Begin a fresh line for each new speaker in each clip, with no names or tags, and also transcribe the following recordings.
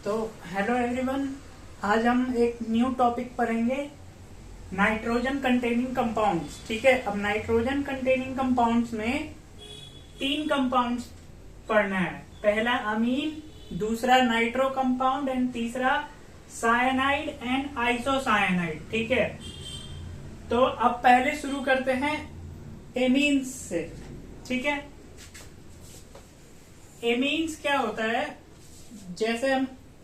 तो hello everyone, आज हम एक न्यू टॉपिक पढ़ेंगे, नाइट्रोजन कंटेनिंग कंपाउंड्स। ठीक है, अब नाइट्रोजन कंटेनिंग कंपाउंड्स में तीन कंपाउंड्स पढ़ना है। पहला अमीन, दूसरा नाइट्रो कंपाउंड एंड तीसरा साइनाइड एंड आइसोसाइनाइड। ठीक है, तो अब पहले शुरू करते हैं एमीन्स से। ठीक है, एमीन्स क्या होता है?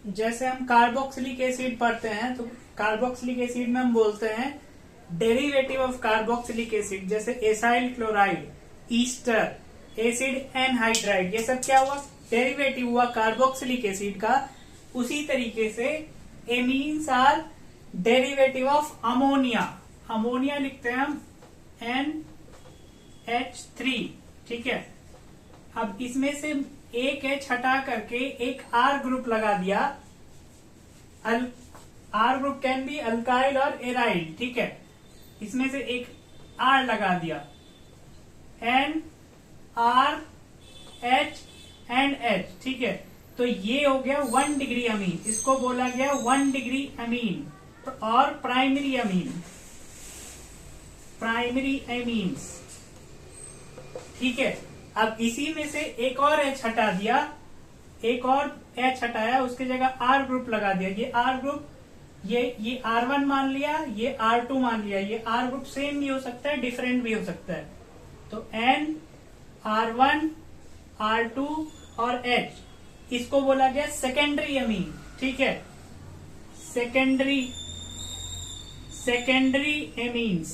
जैसे हम कार्बोक्सिलिक एसिड पढ़ते हैं, तो कार्बोक्सिलिक एसिड में हम बोलते हैं डेरिवेटिव ऑफ कार्बोक्सिलिक एसिड, जैसे acyl chloride, Easter, acid anhydride, ये सब क्या हुआ? डेरिवेटिव हुआ कार्बोक्सिलिक एसिड का। उसी तरीके से amines are derivative of ammonia. Ammonia लिखते हैं हम NH3। ठीक है, अब इसमें से एक H हटा करके एक R ग्रुप लगा दिया। R group can be alkyl और एराइल। ठीक है, इसमें से एक R लगा दिया, N R H and H। ठीक है, तो ये हो गया 1 डिग्री अमीन। इसको बोला गया 1 डिग्री अमीन और प्राइमरी अमीन, प्राइमरी अमीन्स। ठीक है, अब इसी में से एक और H हटा दिया, एक और H हटाया, उसकी जगह R ग्रुप लगा दिया। ये R ग्रुप, ये R1 मान लिया, ये R2 मान लिया। ये R ग्रुप सेम भी हो सकता है, डिफरेंट भी हो सकता है। तो N R1 R2 और H, इसको बोला गया सेकेंडरी अमीन। ठीक है, सेकेंडरी एमीन्स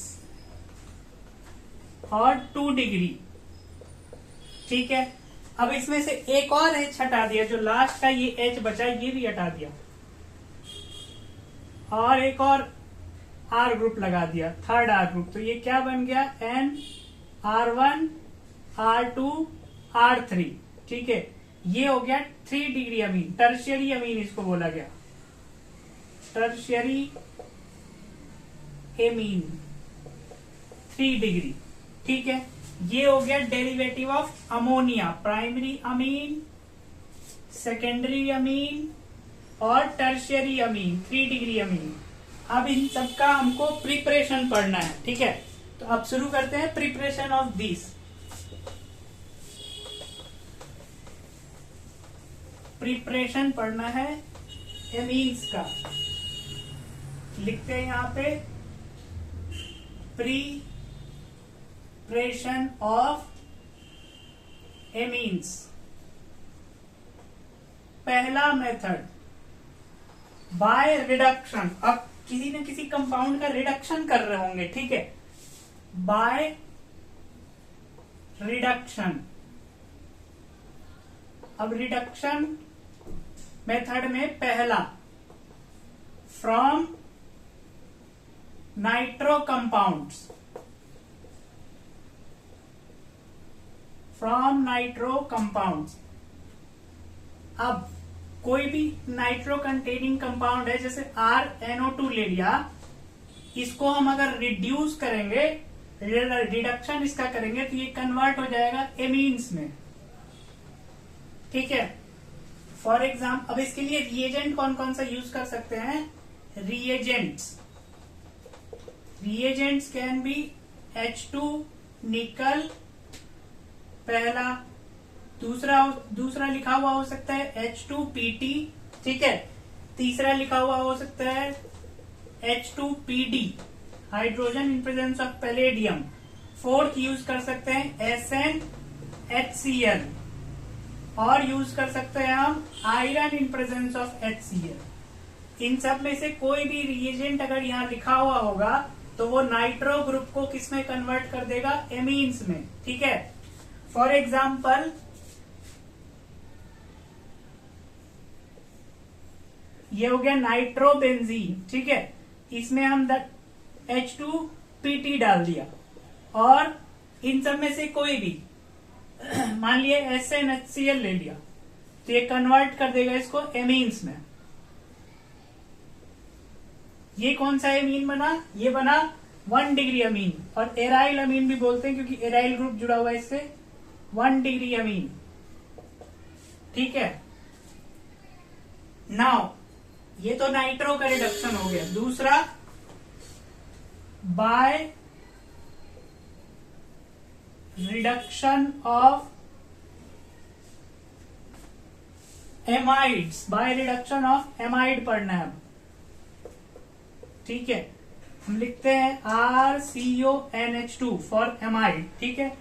और 2 डिग्री। ठीक है, अब इसमें से एक और H हटा दिया, जो लास्ट का ये H बचा ये भी हटा दिया, और एक और R ग्रुप लगा दिया, थर्ड R ग्रुप। तो ये क्या बन गया? N R1 R2 R3। ठीक है, ये हो गया 3 डिग्री अमीन, टर्शियरी अमीन इसको बोला गया, टर्शियरी एमीन 3 डिग्री। ठीक है, ये हो गया derivative of ammonia, primary amine, secondary amine और टर्शियरी अमीन, 3 डिग्री अमीन। अब इन सबका हमको प्रिपरेशन पढ़ना है। ठीक है, तो अब शुरू करते हैं प्रिपरेशन ऑफ दिस। प्रिपरेशन पढ़ना है एमीन्स का। लिखते हैं यहां पे प्रिपरेशन ऑफ एमीन्स। पहला मेथड बाय रिडक्शन। अब किसी न किसी कंपाउंड का रिडक्शन कर रहे होंगे। ठीक है, बाय रिडक्शन। अब रिडक्शन मेथड में पहला, from nitro compounds, from nitro compounds. अब कोई भी नाइट्रो कंटेनिंग कंपाउंड है, जैसे RNO2 ले लिया, इसको हम अगर रिड्यूस करेंगे, रिडक्शन इसका करेंगे, तो ये कन्वर्ट हो जाएगा एमीन्स में। ठीक है, फॉर एग्जाम्पल, अब इसके लिए रिएजेंट कौन कौन सा यूज कर सकते हैं? रिएजेंट्स कैन बी H2 निकल, पहला। दूसरा लिखा हुआ हो सकता है H2PT। ठीक है, तीसरा लिखा हुआ हो सकता है H2PD, hydrogen in presence of palladium. Fourth use कर सकते हैं SnHCl, और यूज कर सकते हैं हम iron in presence of HCl। इन सब में से कोई भी रिएजेंट अगर यहाँ लिखा हुआ होगा तो वो नाइट्रो ग्रुप को किस में कन्वर्ट कर देगा? एमीन्स में। ठीक है, फॉर एग्जाम्पल, ये हो गया नाइट्रोबेंजीन। ठीक है, इसमें हम H2PT डाल दिया, और इन सब में से कोई भी मान लिया SnHCl ले लिया, तो ये कन्वर्ट कर देगा इसको एमीन्स में। ये कौन सा एमीन बना? ये बना 1 डिग्री अमीन, और एराइल अमीन भी बोलते हैं क्योंकि एराइल ग्रुप जुड़ा हुआ है इससे। 1 डिग्री अमीन। ठीक है, नाउ ये तो नाइट्रो का रिडक्शन हो गया। दूसरा, by reduction of amides, by reduction of amide पढ़ना है। ठीक है, हम लिखते हैं RCONH2 फॉर एमाइड। ठीक है,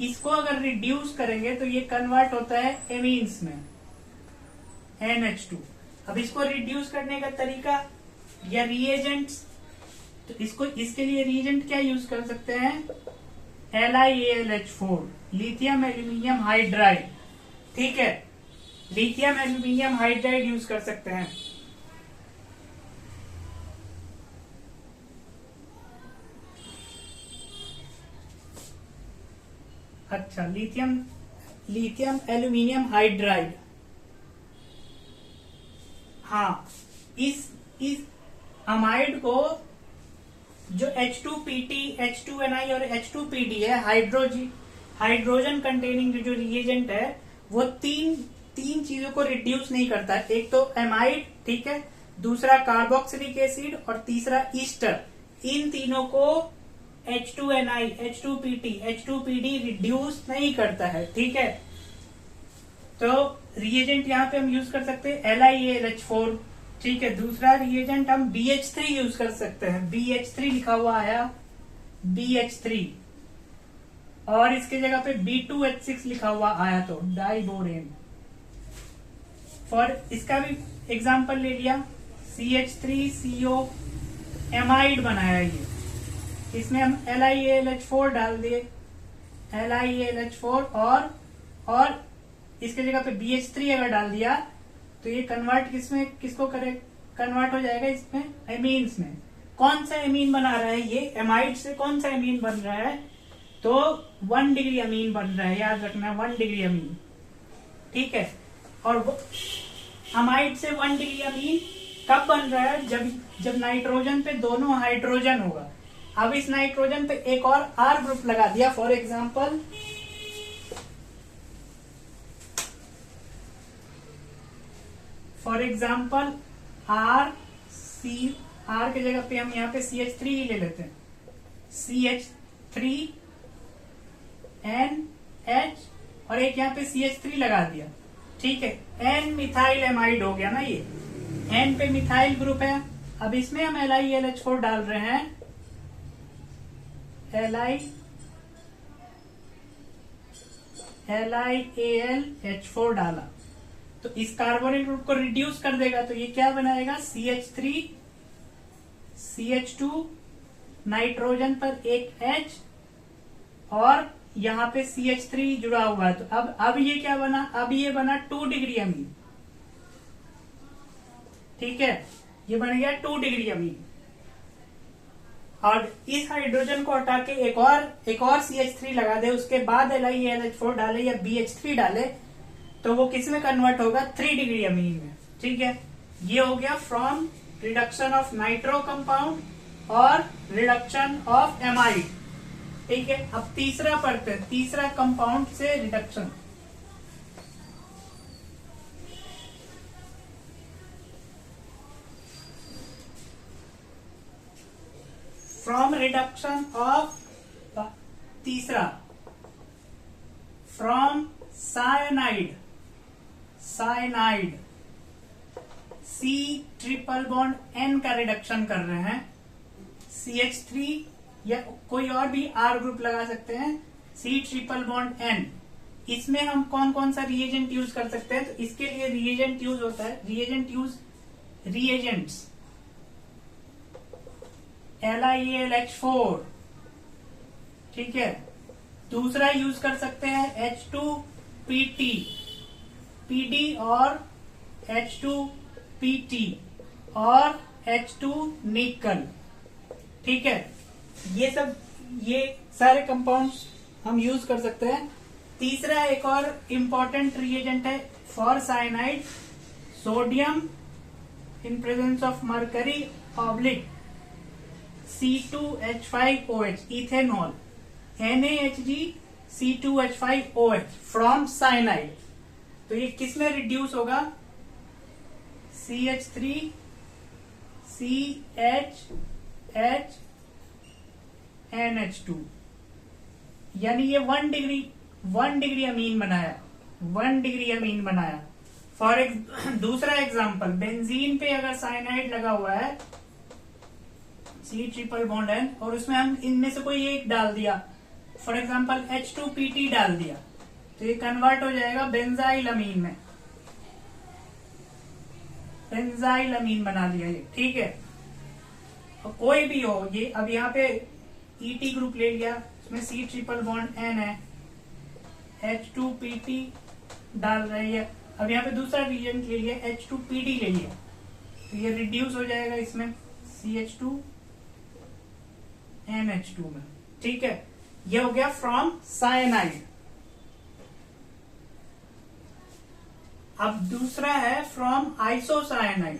इसको अगर रिड्यूस करेंगे तो ये कन्वर्ट होता है एमीन्स में, NH2। अब इसको रिड्यूस करने का तरीका या रिएजेंट्स, तो इसको इसके लिए रिएजेंट क्या यूज कर सकते हैं? LiAlH4, lithium aluminium hydride. ठीक है, लिथियम एल्यूमिनियम हाइड्राइड यूज कर सकते हैं। अच्छा, लिथियम एल्यूमिनियम हाइड्राइड। हाँ, इस अमाइड को जो H2PT, H2Ni और H2PD है, हाइड्रोजन कंटेनिंग जो रिएजेंट है, वो तीन चीजों को रिड्यूस नहीं करता है। एक तो एमाइड, ठीक है, दूसरा कार्बोक्सिलिक एसिड और तीसरा ईस्टर। इन तीनों को H2Ni, H2PT, H2PD रिड्यूस नहीं करता है। ठीक है, तो रिएजेंट यहाँ पे हम यूज कर सकते हैं LiAlH4। ठीक है, दूसरा रिएजेंट हम BH3 यूज कर सकते हैं। BH3 लिखा हुआ आया, BH3, और इसके जगह पे B2H6 लिखा हुआ आया तो डाइबोरेन। फॉर इसका भी एग्जांपल ले लिया, CH3CO एमाइड बनाया ये, इसमें हम LiAlH4 डाल दिए, LiAlH4 और इसके जगह पे BH3 अगर डाल दिया तो ये कन्वर्ट किसको करे? कन्वर्ट हो जाएगा इसमें एमीन्स में। कौन सा एमीन बना रहा है ये? एमाइड से कौन सा एमीन बन रहा है? तो 1 डिग्री अमीन बन रहा है, याद रखना, 1 डिग्री अमीन। ठीक है, और अमाइड से 1 डिग्री अमीन कब बन रहा है? जब नाइट्रोजन पे दोनों हाइड्रोजन होगा। अब इस नाइट्रोजन पे एक और R ग्रुप लगा दिया, फॉर एग्जाम्पल R के जगह पे हम यहाँ पे CH3 ही ले लेते हैं, CH3NH, और एक यहाँ पे CH3 लगा दिया। ठीक है, N मिथाइल एमाइड हो गया ना ये, N पे मिथाइल ग्रुप है। अब इसमें हम LiAlH4 डाल रहे हैं, LiAlH4 डाला तो इस कार्बोनिल ग्रुप को रिड्यूस कर देगा, तो ये क्या बनाएगा? CH3, CH2, नाइट्रोजन पर एक H, और यहाँ पे CH3 जुड़ा हुआ है। तो अब ये क्या बना? अब ये बना 2 डिग्री अमीन। ठीक है, ये बन गया 2 डिग्री अमीन। और इस हाइड्रोजन को हटा के एक और CH3 लगा दे, उसके बाद LiAlH4 डाले या BH3 डाले, तो वो किस में कन्वर्ट होगा? 3 डिग्री अमीन में। ठीक है, ये हो गया from reduction of nitro compound और रिडक्शन ऑफ एमाइड। ठीक है, अब तीसरा पढ़ते हैं, तीसरा कंपाउंड से रिडक्शन। फ्रॉम रिडक्शन ऑफ, तीसरा from cyanide, C triple bond N का रिडक्शन कर रहे हैं, CH3 या कोई और भी R ग्रुप लगा सकते हैं, C ट्रिपल बॉन्ड N। इसमें हम कौन कौन सा रिएजेंट यूज कर सकते हैं? तो इसके लिए रिएजेंट यूज होता है, रिएजेंट्स LiAlH4। ठीक है, दूसरा यूज कर सकते हैं H2PT, PD और H2PT और H2 निकल। ठीक है, ये सारे कंपाउंड्स हम यूज कर सकते हैं। तीसरा एक और इम्पोर्टेंट रिएजेंट है for cyanide, sodium in presence of mercury oblique C2H5OH, ethanol, NaHG C2H5OH from cyanide. तो ये किस में रिड्यूस होगा? CH3 CH NH2, यानी ये 1 डिग्री अमीन बनाया, 1 डिग्री अमीन बनाया। दूसरा एग्जांपल, बेंजीन पे अगर साइनाइड लगा हुआ है C ट्रिपल बॉन्ड N, और उसमें हम इनमें से कोई एक डाल दिया, फॉर एग्जांपल H2PT डाल दिया, तो ये कन्वर्ट हो जाएगा बेंजाइल अमीन में, बेंजाइल अमीन बना लिया ये, ठीक है। तो कोई भी हो ये, अब यहाँ पे ET ग्रुप ले लिया, उसमें C ट्रिपल बॉन्ड N है, H2PT डाल रही है, अब यहाँ पे दूसरा रिएजेंट ले लिया H2PD ले लिया, तो ये रिड्यूस हो जाएगा इसमें CH2 NH2 में, ठीक है। ये हो गया फ्रॉम साइनाइड। अब दूसरा है फ्रॉम आइसोसाइनाइड।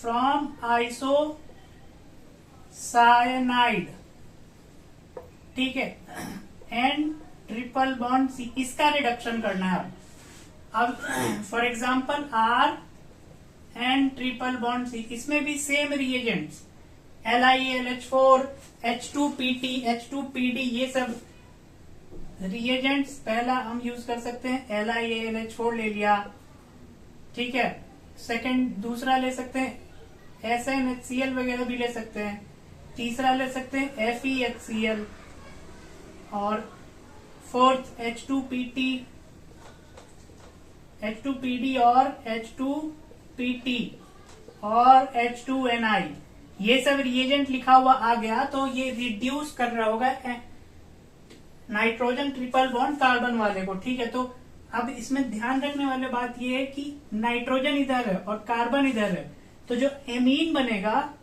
फ्रॉम आइसोसाइनाइड, ठीक है, एंड ट्रिपल बॉन्ड C, इसका रिडक्शन करना है। अब for example R and triple bond C, इसमें भी same reagents LiAlH4 H2PT H2PD, ये सब रिएजेंट्स पहला हम यूज कर सकते हैं, LiAlH4 ले लिया, ठीक है। सेकंड दूसरा ले सकते हैं SnHCl वगैरह भी ले सकते हैं, तीसरा ले सकते हैं FeHCl, और फोर्थ H2PD और H2PT और H2Ni, ये सब रिएजेंट लिखा हुआ आ गया, तो ये रिड्यूस कर रहा होगा नाइट्रोजन ट्रिपल बॉन्ड कार्बन वाले को, ठीक है। तो अब इसमें ध्यान रखने वाली बात ये है कि नाइट्रोजन इधर है और कार्बन इधर है, तो जो एमीन बनेगा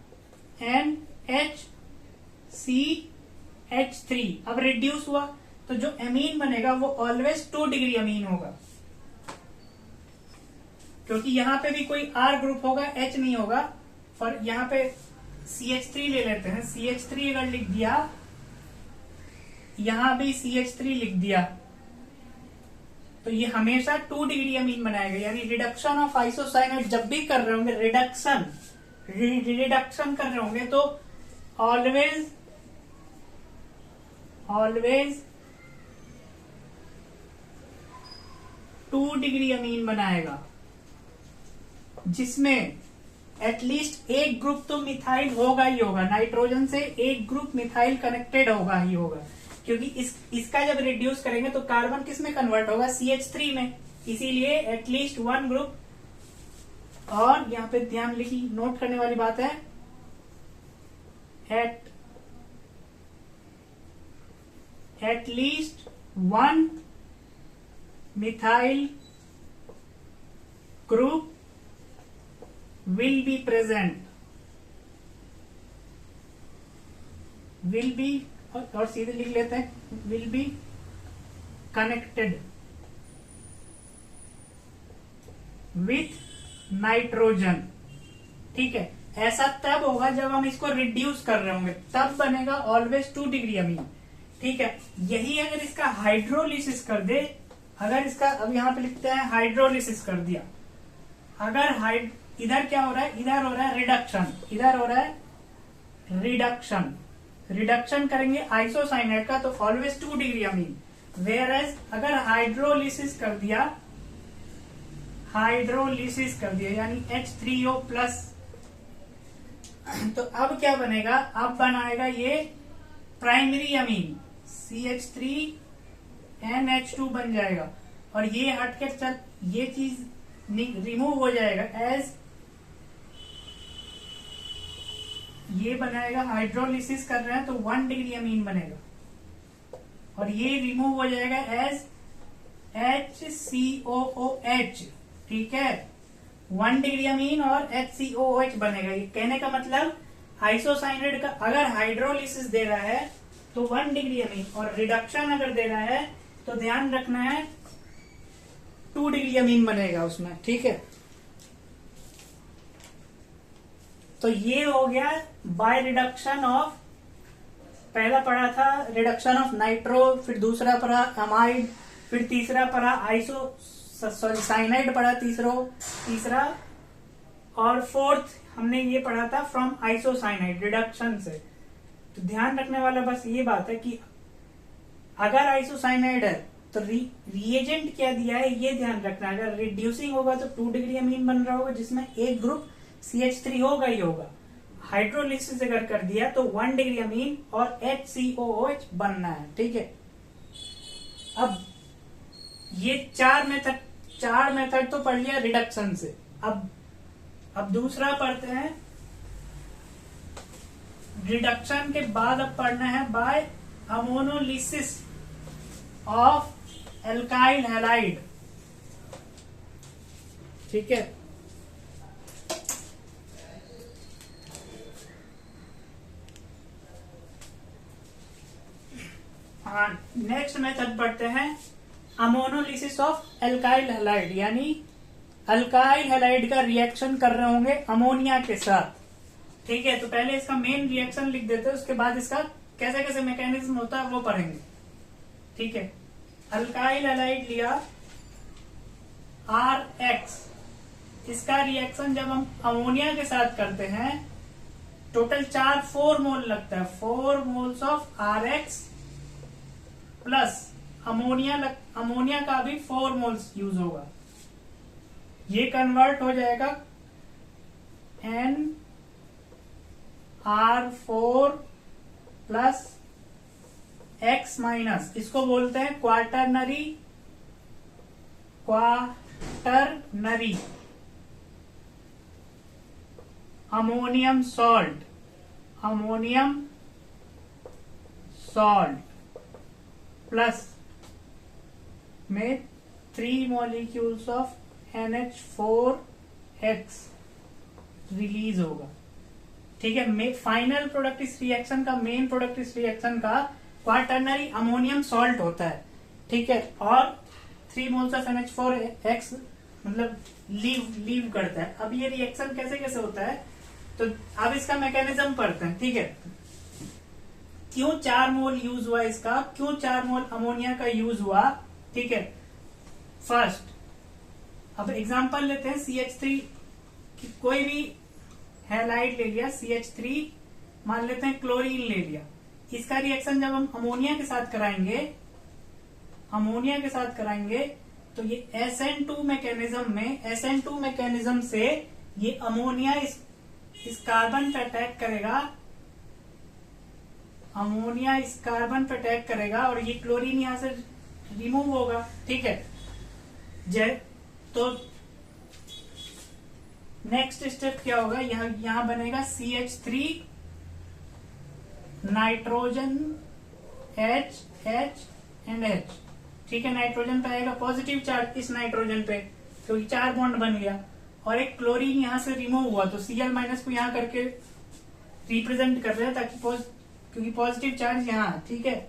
NHCH3, अब रिड्यूस हुआ, तो जो एमीन बनेगा वो ऑलवेज 2 डिग्री अमीन होगा, क्योंकि यहाँ पे भी कोई R ग्रुप होगा, H नहीं होगा। पर यहाँ पे CH3 ले लेते हैं, CH3 अगर लिख दिया, यहां भी CH3 लिख दिया, तो ये हमेशा 2 डिग्री अमीन बनाएगा। यानी रिडक्शन ऑफ आइसोसाइनाइड जब भी कर रहे होंगे, रिडक्शन कर रहे होंगे, तो ऑलवेज 2 डिग्री अमीन बनाएगा, जिसमें एटलीस्ट एक ग्रुप तो मिथाइल होगा ही होगा, नाइट्रोजन से एक ग्रुप मिथाइल कनेक्टेड होगा ही होगा, क्योंकि इसका जब रिड्यूस करेंगे तो कार्बन किस में कन्वर्ट होगा, CH3 में, इसीलिए एटलीस्ट 1 ग्रुप। और यहाँ पे ध्यान लिखी, नोट करने वाली बात है, at least 1 methyl group will be present, will be, और सीधे लिख लेते हैं, will be connected with nitrogen, ठीक है। ऐसा तब होगा जब हम इसको रिड्यूस कर रहे होंगे, तब बनेगा ऑलवेज 2 डिग्री अमीन, ठीक है। यही अगर इसका हाइड्रोलिसिस कर दे, अगर इसका, अब यहाँ पे लिखते हैं हाइड्रोलिसिस कर दिया, अगर इधर क्या हो रहा है, इधर हो रहा है रिडक्शन, इधर हो रहा है रिडक्शन करेंगे आइसोसाइनाइड का, तो always 2 degree amine. Whereas अगर हाइड्रोलिसिस कर दिया यानी H3O प्लस, तो अब क्या बनेगा, अब बनाएगा ये प्राइमरी अमीन CH3NH2 बन जाएगा, और ये हटके चल, ये चीज रिमूव हो जाएगा, एज ये बनाएगा, हाइड्रोलिसिस कर रहे हैं तो 1 डिग्री अमीन बनेगा, और ये रिमूव हो जाएगा एज HCOOH, ठीक है। 1 डिग्री अमीन और HCOOH बनेगा। ये कहने का मतलब आइसोसाइनाइड का अगर हाइड्रोलिसिस दे रहा है तो 1 डिग्री अमीन, और रिडक्शन अगर दे रहा है तो ध्यान रखना है 2 डिग्री अमीन बनेगा उसमें, ठीक है। तो ये हो गया बाय रिडक्शन ऑफ पहला पढ़ा था रिडक्शन ऑफ नाइट्रो, फिर दूसरा पढ़ा अमाइड, फिर तीसरा पढ़ा साइनाइड पढ़ा तीसरा, और फोर्थ हमने ये पढ़ा था फ्रॉम आइसोसाइनाइड रिडक्शन से। तो ध्यान रखने वाला बस ये बात है कि अगर आइसोसाइनाइड है तो रिएजेंट क्या दिया है ये ध्यान रखना। अगर रिड्यूसिंग होगा तो 2 डिग्री अमीन बन रहा होगा जिसमें एक ग्रुप CH3 होगा ही होगा। हाइड्रोलिसिस अगर कर दिया तो 1 डिग्री अमीन और HCOOH बनना है, ठीक है। अब ये चार मेथड तो पढ़ लिया रिडक्शन से। अब दूसरा पढ़ते हैं, रिडक्शन के बाद अब पढ़ना है by ammonolysis of alkyl halide, ठीक है। हाँ, नेक्स्ट मेथड पढ़ते हैं अमोनोलिसिस ऑफ एल्काइल हैलाइड, यानी अल्काइल हैलाइड का रिएक्शन कर रहे होंगे अमोनिया के साथ, ठीक है। तो पहले इसका मेन रिएक्शन लिख देते हैं, उसके बाद इसका कैसे कैसे मैकेनिज्म होता है वो पढ़ेंगे, ठीक है। अल्काइल हैलाइड लिया RX, इसका रिएक्शन जब हम अमोनिया के साथ करते हैं टोटल 4 मोल लगता है। 4 moles of RX plus ammonia का भी 4 मोल्स यूज होगा। ये कन्वर्ट हो जाएगा NR4 प्लस X माइनस, इसको बोलते हैं क्वाटरनरी अमोनियम सॉल्ट प्लस में 3 मॉलिक्यूल्स ऑफ NH4X रिलीज होगा, ठीक है। फाइनल प्रोडक्ट इस रिएक्शन का, मेन प्रोडक्ट इस रिएक्शन का क्वाटरनरी अमोनियम सॉल्ट होता है, ठीक है। और 3 मोल्स ऑफ NH4X मतलब लीव करता है। अब ये रिएक्शन कैसे कैसे होता है, तो अब इसका मैकेनिज्म पढ़ते हैं, ठीक है। क्यों 4 मोल यूज हुआ इसका, क्यों 4 मोल अमोनिया का यूज हुआ, ठीक है। फर्स्ट अब एग्जांपल लेते हैं CH3 की, कोई भी हैलाइड ले लिया, CH3 मान लेते हैं, क्लोरीन ले लिया। इसका रिएक्शन जब हम अमोनिया के साथ कराएंगे तो ये SN2 मैकेनिज्म से ये अमोनिया इस कार्बन पे अटैक करेगा, अमोनिया इस कार्बन पे अटैक करेगा और ये क्लोरीन यहां से रिमूव होगा, ठीक है। तो नेक्स्ट स्टेप क्या होगा, यहां बनेगा CH3 nitrogen H and H, ठीक है। नाइट्रोजन पे आएगा पॉजिटिव चार्ज इस नाइट्रोजन पे, क्योंकि 4 बॉन्ड बन गया, और एक क्लोरीन यहां से रिमूव हुआ तो Cl माइनस को यहां करके रिप्रेजेंट कर रहे हैं ताकि क्योंकि पॉजिटिव चार्ज यहां है, ठीक है।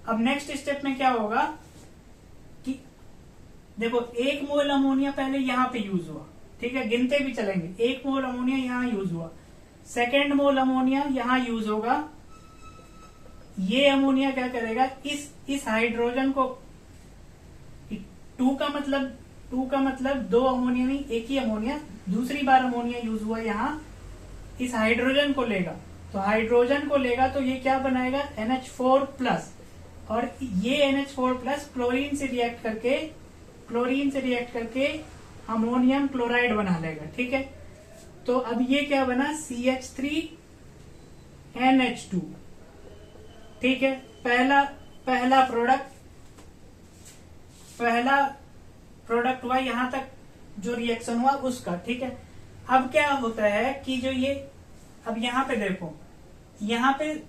अब नेक्स्ट स्टेप में क्या होगा कि देखो 1 मोल अमोनिया पहले यहां पे यूज हुआ, ठीक है, गिनते भी चलेंगे। 1 मोल अमोनिया यहां यूज हुआ, सेकेंड मोल अमोनिया यहां यूज होगा। ये अमोनिया क्या करेगा, इस हाइड्रोजन को 2 का मतलब 2 अमोनिया नहीं, एक ही अमोनिया, दूसरी बार अमोनिया यूज हुआ यहाँ, इस हाइड्रोजन को लेगा। तो हाइड्रोजन को लेगा तो ये क्या बनाएगा, NH4 प्लस, और ये NH4 प्लस क्लोरीन से रिएक्ट करके अमोनियम क्लोराइड बना लेगा, ठीक है। तो अब ये क्या बना, CH3NH2, ठीक है। पहला प्रोडक्ट हुआ यहां तक जो रिएक्शन हुआ उसका, ठीक है। अब क्या होता है कि जो ये, अब यहां पे देखो, यहां पे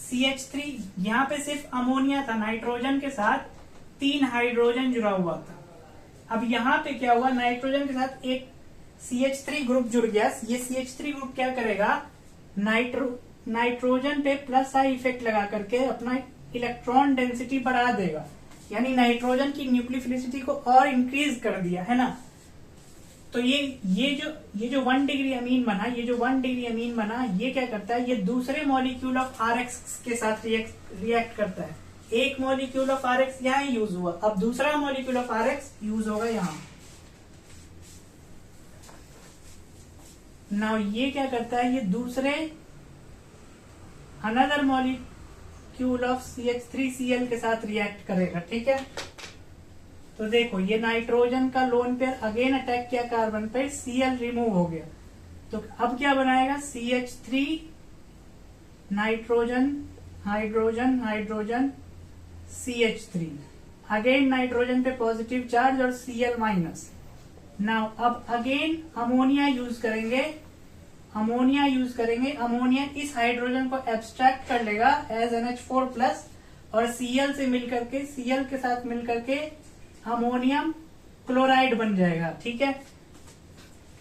CH3, यहां पे सिर्फ अमोनिया था, नाइट्रोजन के साथ 3 हाइड्रोजन जुड़ा हुआ था। अब यहां पे क्या हुआ, नाइट्रोजन के साथ एक CH3 ग्रुप जुड़ गया। ये CH3 ग्रुप क्या करेगा, नाइट्रोजन पे प्लस आई इफेक्ट लगा करके अपना इलेक्ट्रॉन डेंसिटी बढ़ा देगा, यानी नाइट्रोजन की न्यूक्लियोफिलिसिटी को और इंक्रीज कर दिया, है ना। तो ये जो 1 डिग्री अमीन बना, ये क्या करता है, ये दूसरे मॉलिक्यूल ऑफ RX के साथ रिएक्ट करता है। एक मॉलिक्यूल ऑफ RX यहाँ यूज हुआ, अब दूसरा मॉलिक्यूल ऑफ RX यूज होगा यहाँ। नाउ ये क्या करता है, ये दूसरे अनदर मॉलिक्यूल ऑफ CH3Cl के साथ रिएक्ट करेगा। ठीक है, तो देखो ये नाइट्रोजन का लोन पेयर अगेन अटैक किया कार्बन पे, Cl रिमूव हो गया, तो अब क्या बनाएगा, CH3 nitrogen hydrogen hydrogen CH3, again nitrogen पे पॉजिटिव चार्ज और Cl माइनस। नाउ अब अगेन अमोनिया यूज करेंगे, अमोनिया इस हाइड्रोजन को एब्स्ट्रैक्ट कर लेगा एज NH4 प्लस, और Cl के साथ मिलकर के अमोनियम क्लोराइड बन जाएगा। ठीक है,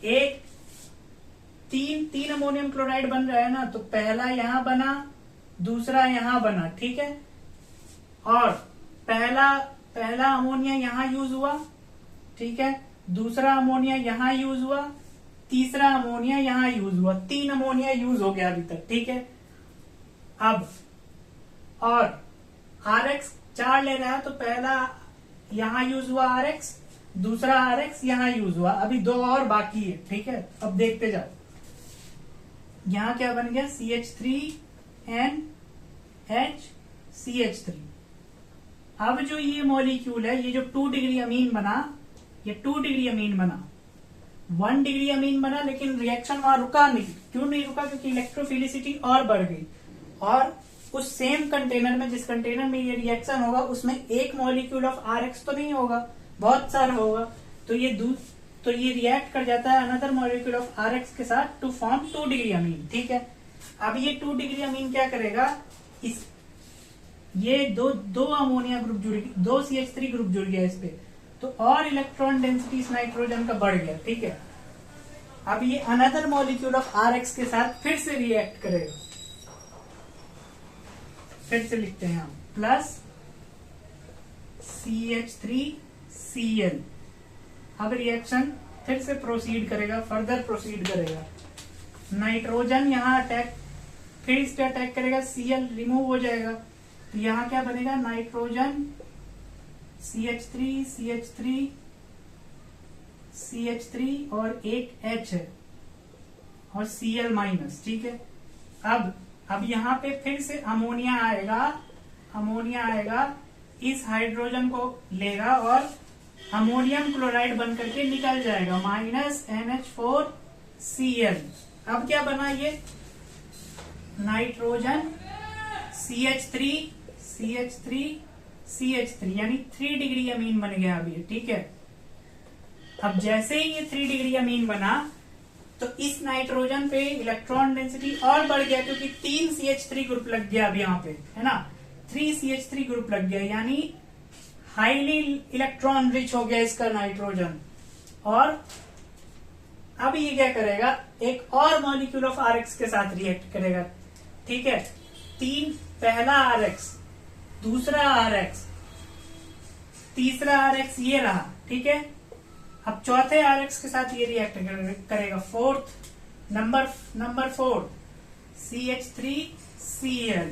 एक तीन अमोनियम क्लोराइड बन रहा है ना, तो पहला यहां बना, दूसरा यहां बना। ठीक है, और पहला अमोनिया यहां यूज हुआ, ठीक है, दूसरा अमोनिया यहां यूज हुआ, तीसरा अमोनिया यहां यूज हुआ, 3 अमोनिया यूज हो गया अभी तक। ठीक है, अब और RX 4 ले रहा है, तो पहला यहां यूज हुआ RX, दूसरा RX यहां यूज हुआ, अभी 2 और बाकी है। ठीक है, अब देखते जाओ, यहां क्या बन गया, CH3NH अब जो ये मॉलिक्यूल है, ये जो 2 डिग्री अमीन बना, ये 2 डिग्री अमीन बना, 1 डिग्री अमीन बना, लेकिन रिएक्शन वहां रुका नहीं। क्यों नहीं रुका, क्योंकि इलेक्ट्रोफिलिसिटी और बढ़ गई, और उस सेम कंटेनर में, जिस कंटेनर में ये रिएक्शन होगा, उसमें एक मॉलिक्यूल ऑफ RX तो नहीं होगा, बहुत सारा होगा, तो ये रिएक्ट कर जाता है अनदर मॉलिक्यूल ऑफ RX के साथ टू फॉर्म 2 डिग्री अमीन। ठीक है, अब ये 2 डिग्री अमीन क्या करेगा, ये दो अमोनिया ग्रुप जुड़ गया, 2 CH3 ग्रुप जुड़ गया इस पे, तो और इलेक्ट्रॉन डेंसिटी इस नाइट्रोजन का बढ़ गया। ठीक है, अब ये अनदर मॉलिक्यूल ऑफ RX के साथ फिर से रिएक्ट करेगा, फिर से लिखते हैं हम, प्लस CH3Cl। अब रिएक्शन फिर से प्रोसीड करेगा, फर्दर प्रोसीड करेगा, नाइट्रोजन यहां अटैक, फिर इस पे अटैक करेगा, Cl रिमूव हो जाएगा, तो यहां क्या बनेगा, नाइट्रोजन CH3 और एक H है, और Cl माइनस। ठीक है, अब यहां पे फिर से अमोनिया आएगा, इस हाइड्रोजन को लेगा और अमोनियम क्लोराइड बन करके निकल जाएगा, माइनस NH4Cl। अब क्या बना ये, नाइट्रोजन CH3 यानी 3 डिग्री अमीन बन गया अभी। ठीक है, अब जैसे ही ये 3 डिग्री अमीन बना, तो इस नाइट्रोजन पे इलेक्ट्रॉन डेंसिटी और बढ़ गया, क्योंकि 3 CH3 ग्रुप लग गया अब यहाँ पे, है ना, 3 CH3 ग्रुप लग गया, यानी हाईली इलेक्ट्रॉन रिच हो गया इसका नाइट्रोजन। और अब ये क्या करेगा, एक और मॉलिक्यूल ऑफ RX के साथ रिएक्ट करेगा। ठीक है, पहला RX, दूसरा RX, तीसरा RX ये रहा। ठीक है, अब चौथे RX के साथ ये रिएक्ट करेगा, नंबर 4 CH3Cl।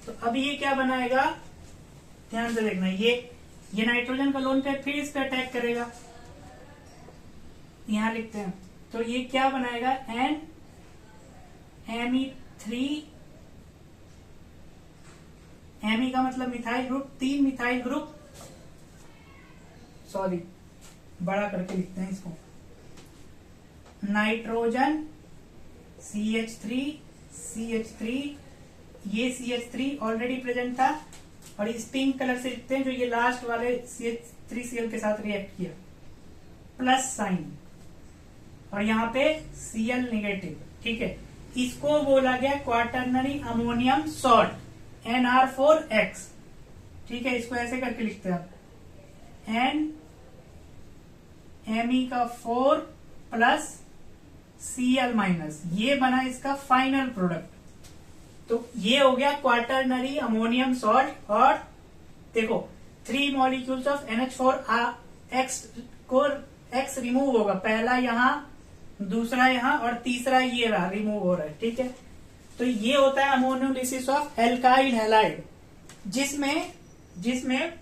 तो अब ये क्या बनाएगा, ध्यान से देखना, ये नाइट्रोजन का लोन पेयर फिर इस पे अटैक करेगा, यहां लिखते हैं, तो ये क्या बनाएगा, Me3, Me का मतलब methyl group, 3 methyl group, sorry बड़ा करके लिखते हैं इसको, नाइट्रोजन CH3, ये CH3 ऑलरेडी प्रेजेंट था, और इस पिंक कलर से लिखते हैं जो ये लास्ट वाले CH3Cl के साथ रिएक्ट किया, प्लस साइन, और यहाँ पे Cl नेगेटिव। ठीक है, इसको बोला गया क्वाटर्नरी अमोनियम सॉल्ट, NR4X। ठीक है, इसको ऐसे करके लिखते हैं आप, Me का 4 प्लस Cl माइनस, ये बना इसका फाइनल प्रोडक्ट। तो ये हो गया क्वाटर्नरी अमोनियम सॉल्ट, और देखो 3 मॉलिक्यूल्स ऑफ NH4X को X रिमूव होगा, पहला यहाँ, दूसरा यहाँ और तीसरा ये रहा रिमूव हो रहा है, ठीक है। तो ये होता है अमोनोलिसिस ऑफ एल्काइल हैलाइड, जिसमें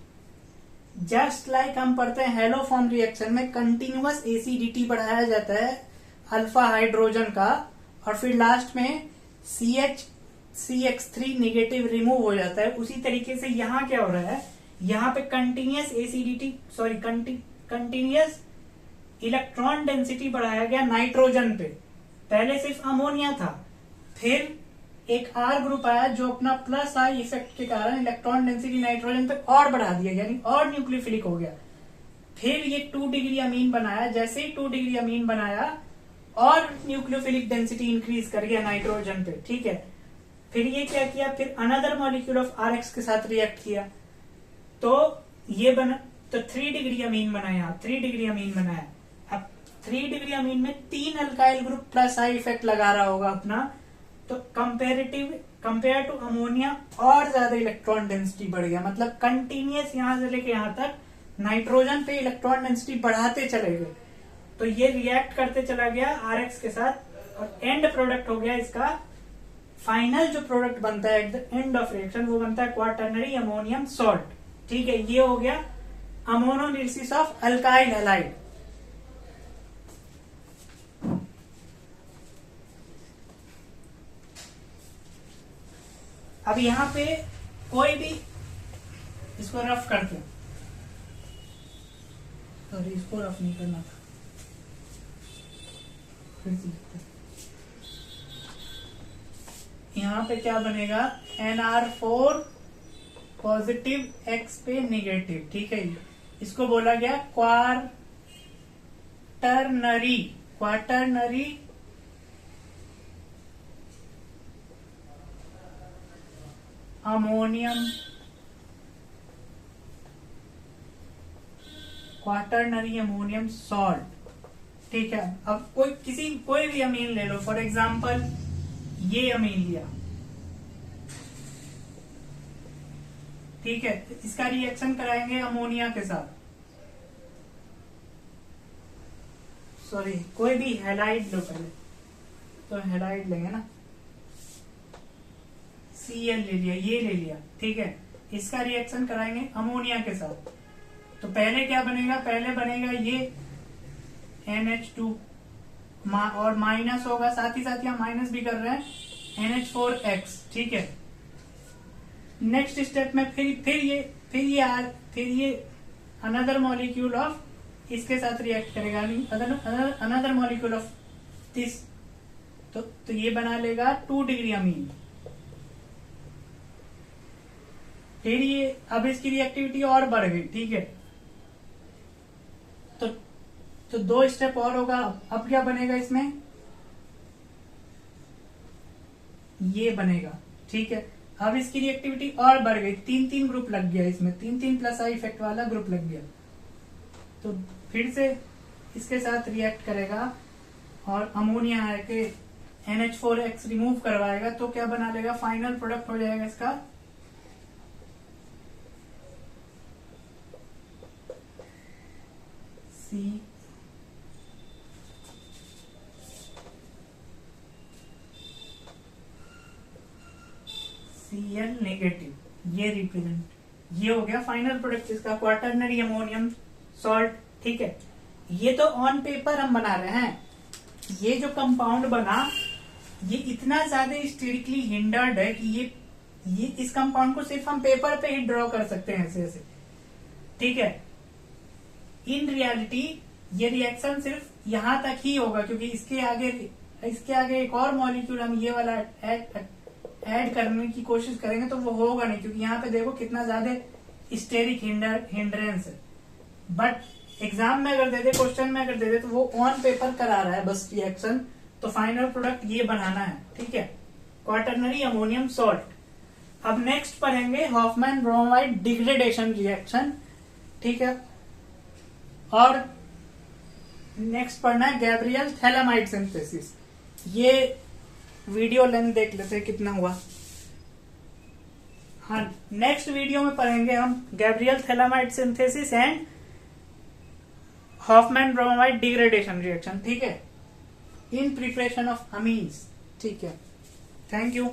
जस्ट लाइक हम पढ़ते हैं हेलोफॉर्म रिएक्शन में कंटिन्यूअस एसिडिटी बढ़ाया जाता है अल्फा हाइड्रोजन का, और फिर लास्ट में CH3 नेगेटिव रिमूव हो जाता है। उसी तरीके से यहाँ क्या हो रहा है, यहाँ पे कंटिन्यूअस इलेक्ट्रॉन डेंसिटी बढ़ाया गया नाइट्रोजन पे। पहले सिर्फ अमोनिया था, फिर एक R ग्रुप आया जो अपना प्लस आई इफेक्ट के कारण इलेक्ट्रॉन डेंसिटी नाइट्रोजन पे और बढ़ा दिया, यानी और न्यूक्लियोफिलिक हो गया। फिर ये 2 डिग्री अमीन बनाया, जैसे ही 2 डिग्री अमीन बनाया और न्यूक्लियोफिलिक डेंसिटी इंक्रीज कर गया नाइट्रोजन पे, ठीक है। फिर ये क्या किया, फिर अनदर मॉलिक्यूल ऑफ RX के साथ रिएक्ट किया, तो ये बना, तो 3 डिग्री अमीन बनाया, 3 डिग्री अमीन बनाया। अब 3 डिग्री अमीन में 3 alkyl group plus I effect लगा रहा होगा अपना, तो कंपेयर टू अमोनिया और ज्यादा इलेक्ट्रॉन डेंसिटी बढ़ गया। मतलब कंटिन्यूअस यहां से लेके यहां तक नाइट्रोजन पे इलेक्ट्रॉन डेंसिटी बढ़ाते चले गए, तो ये रिएक्ट करते चला गया RX के साथ, और एंड प्रोडक्ट हो गया इसका, फाइनल जो प्रोडक्ट बनता है at the end of reaction वो बनता है क्वाटरनरी अमोनियम सॉल्ट, ठीक है। ये हो गया अमोनोलिसिस ऑफ अल्काइल हैलाइड। अब यहां पे कोई भी, इसको रफ करते हैं, सॉरी इसको रफ नहीं करना था, फिर से लिखते हैं। यहां पे क्या बनेगा, NR4 पॉजिटिव X पे नेगेटिव, ठीक है। इसको बोला गया क्वाटरनरी अमोनियम सॉल्ट, ठीक है। अब कोई भी अमीन ले लो, फॉर एग्जांपल ये अमीन लिया, ठीक है। इसका रिएक्शन कराएंगे अमोनिया के साथ, सॉरी कोई भी हैलाइड लो पहले, तो हैलाइड लेंगे ना, Cl ले लिया, ये ले लिया, ठीक है। इसका रिएक्शन कराएंगे अमोनिया के साथ, तो पहले क्या बनेगा, पहले बनेगा ये NH2 और माइनस होगा, साथ ही साथ यहाँ माइनस भी कर रहे हैं, NH4X, ठीक है। नेक्स्ट स्टेप में फिर ये अनदर मॉलिक्यूल ऑफ इसके साथ रिएक्ट करेगा, अनदर मॉलिक्यूल ऑफ दिस, तो ये बना लेगा 2 डिग्री अमीन। फिर ये, अब इसकी रिएक्टिविटी और बढ़ गई, ठीक है। तो 2 स्टेप और होगा। अब क्या बनेगा इसमें, ये बनेगा, ठीक है। अब इसकी रिएक्टिविटी और बढ़ गई, 3 ग्रुप लग गया इसमें, 3 प्लस आई इफेक्ट वाला ग्रुप लग गया, तो फिर से इसके साथ रिएक्ट करेगा और अमोनिया आके NH4X रिमूव करवाएगा, तो क्या बना लेगा, फाइनल प्रोडक्ट हो जाएगा इसका Cl नेगेटिव, ये रिप्रेजेंट, ये हो गया फाइनल प्रोडक्ट इसका क्वाटरनरी अमोनियम सॉल्ट, ठीक है। ये तो ऑन पेपर हम बना रहे हैं, ये जो कंपाउंड बना ये इतना ज्यादा स्टेरिकली हिंडर्ड है कि ये इस कंपाउंड को सिर्फ हम पेपर पे ही ड्रॉ कर सकते हैं ऐसे ऐसे, ठीक है। इन रियलिटी ये रिएक्शन सिर्फ यहां तक ही होगा, क्योंकि इसके आगे एक और मॉलिक्यूल हम ये वाला ऐड करने की कोशिश करेंगे तो वो होगा नहीं, क्योंकि यहाँ पे देखो कितना ज्यादा स्टेरिक हिंड्रेंस है। बट एग्जाम में अगर दे दे, क्वेश्चन में अगर दे दे, तो वो ऑन पेपर करा रहा है बस रिएक्शन, तो फाइनल प्रोडक्ट ये बनाना है, ठीक है, क्वाटरनरी अमोनियम सॉल्ट। अब नेक्स्ट पढ़ेंगे हॉफमैन ब्रोमाइड डिग्रेडेशन रिएक्शन, ठीक है। और नेक्स्ट पढ़ना है गैब्रियल थैलामाइड सिंथेसिस। ये वीडियो लेंथ देख लेते हैं कितना हुआ। हाँ, नेक्स्ट वीडियो में पढ़ेंगे हम Gabriel phthalimide synthesis and Hoffmann bromide degradation reaction, ठीक है, इन प्रिपरेशन ऑफ अमीन्स, ठीक है। Thank you.